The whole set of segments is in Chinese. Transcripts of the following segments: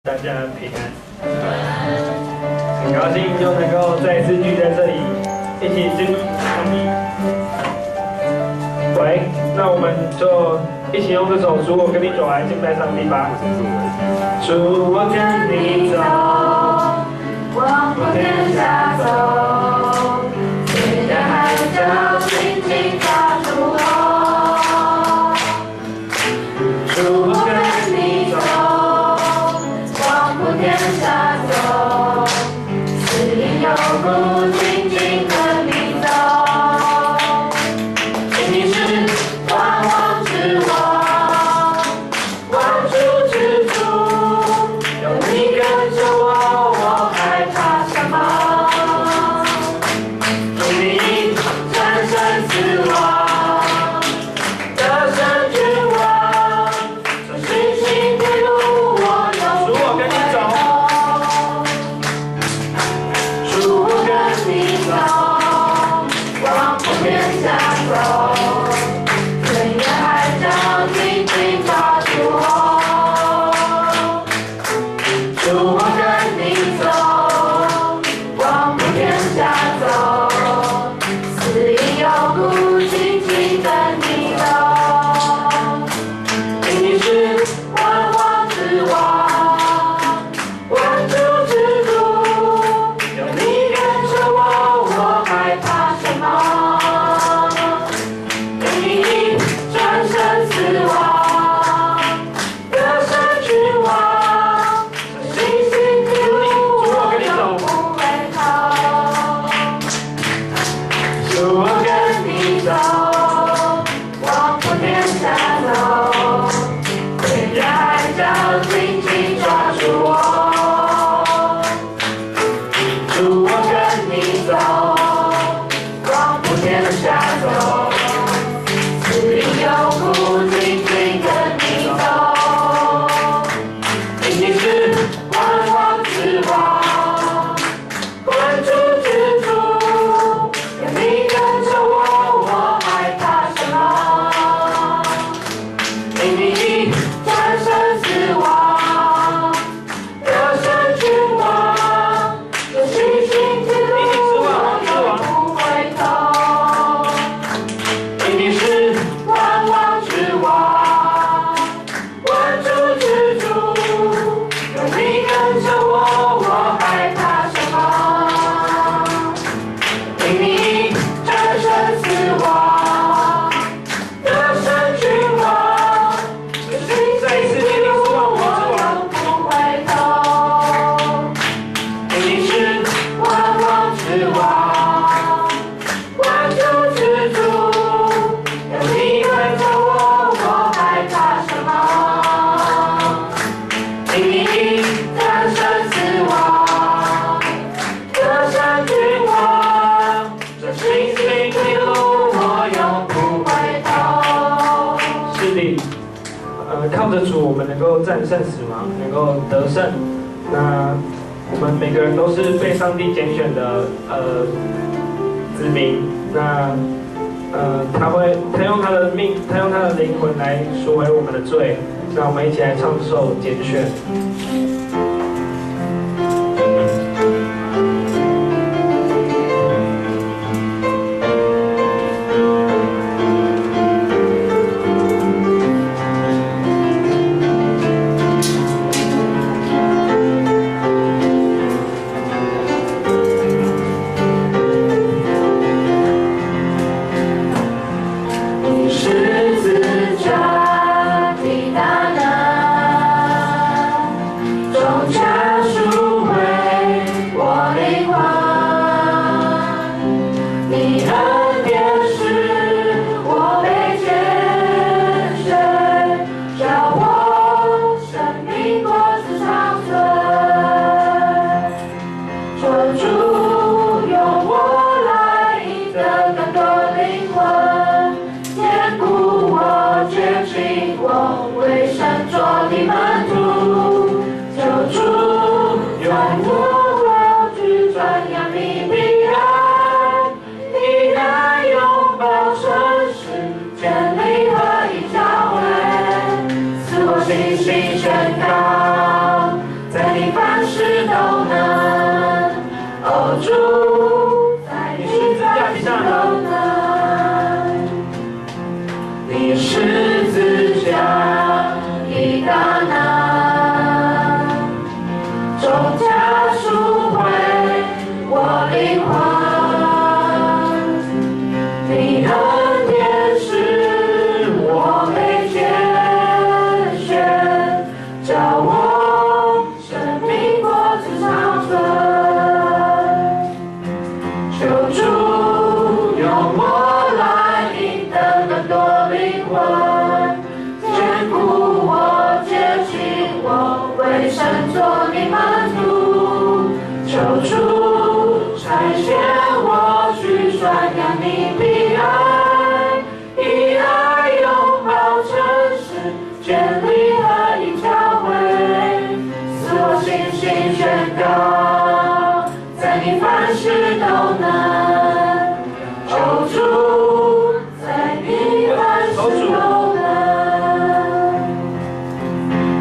大家平安，很高兴又能够再一次聚在这里，一起敬上帝。喂，那我们就一起用这首《主我跟你走》来敬拜上帝吧。主我跟你走，往普天下走，天涯海角紧紧抓住我。主我跟你走。天下走，四邻有故，紧紧跟你走。你是万王之王，万主之主，有你跟着我，我害怕什么？有你战胜死亡，得胜君王，这信心的路我有。主我跟你走。靠着主，我们能够战胜死亡，能够得胜。那我们每个人都是被上帝拣选的子民。那他用他的命，他用他的灵魂来赎回我们的罪。那我们一起来唱这首《拣选》。十字架的大能。做你门徒，求主差遣我去传扬你的爱，以爱拥抱城市，建立合一教会，使我信心宣告，在你凡事都能，求主在你凡事都能。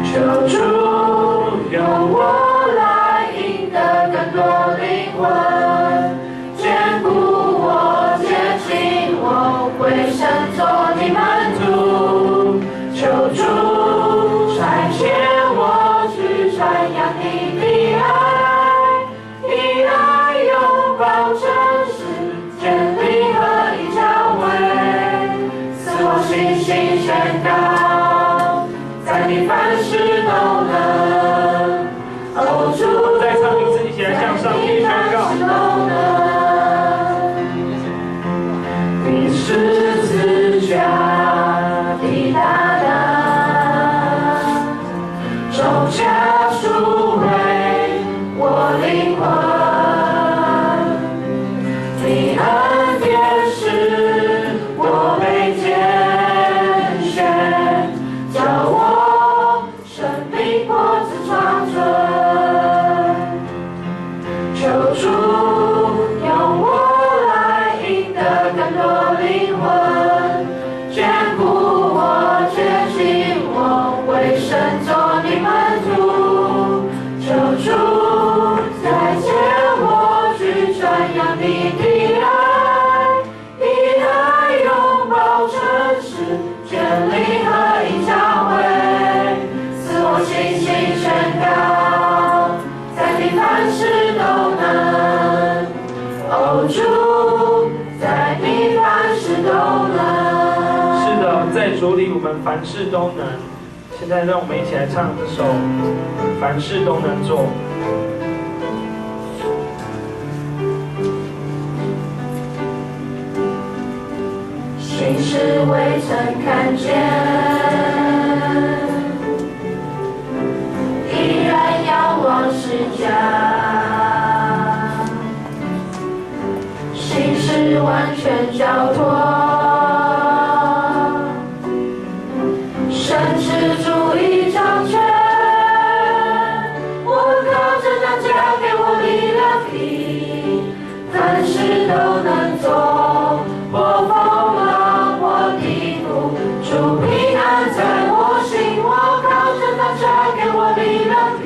求主用我来赢得更多灵魂，坚固我，接近我，为神做你门徒。求主差遣我去传扬你的爱，以爱拥抱城市，建立合一教会，使我信心宣告，在你凡事都能。哦，主，再唱一次，一起来向上帝宣告。你十字架的大能，重价赎回我灵魂。你恩典使我被拣选，叫我生命果子长存。求主用我来赢得更多灵魂，坚固我，接近我，为神做你门徒。求主再见我去传扬你的爱，以爱拥抱城市，建立合一教会，使我信心宣告，在你凡事都能。哦，主，在你凡事都能。是的，在主里我们凡事都能。现在让我们一起来唱这首《凡事都能做》。心事未曾看见，依然仰望十架，心事完全交托。神是主已掌权，我靠着那加给我力量的，凡事都能做。我风浪，我低谷，主平安在我心。我靠着那加给我力量的，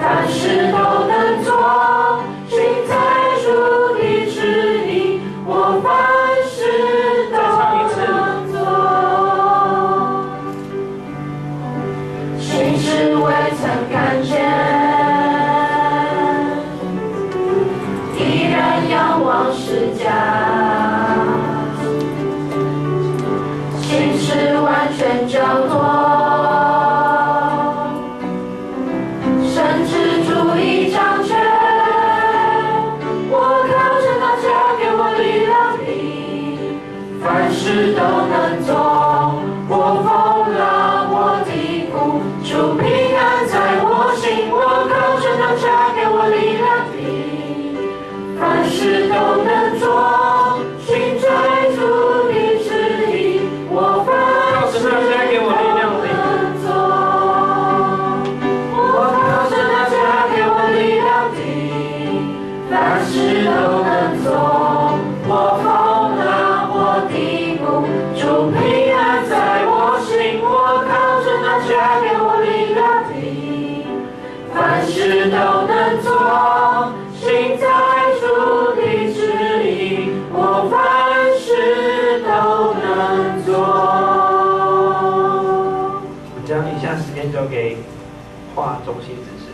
凡事都能做。心在主的旨意，我凡事都能做。心事未曾看见，依然仰望十架，心事完全交托。神之主已掌权，我靠着那加给我力量的，凡事都能做。我风浪，我低谷，主平安在我心。我靠着那加给我力量的，凡事都能做。心在主的旨意，我凡事都能做。我靠着那加给我力量的，凡事都能做。我风浪，我低谷，主平安在我心。我靠着那加给我力量的，凡事都能做。心在主的旨意，我凡事都能做。将以下时间交给画中心指示。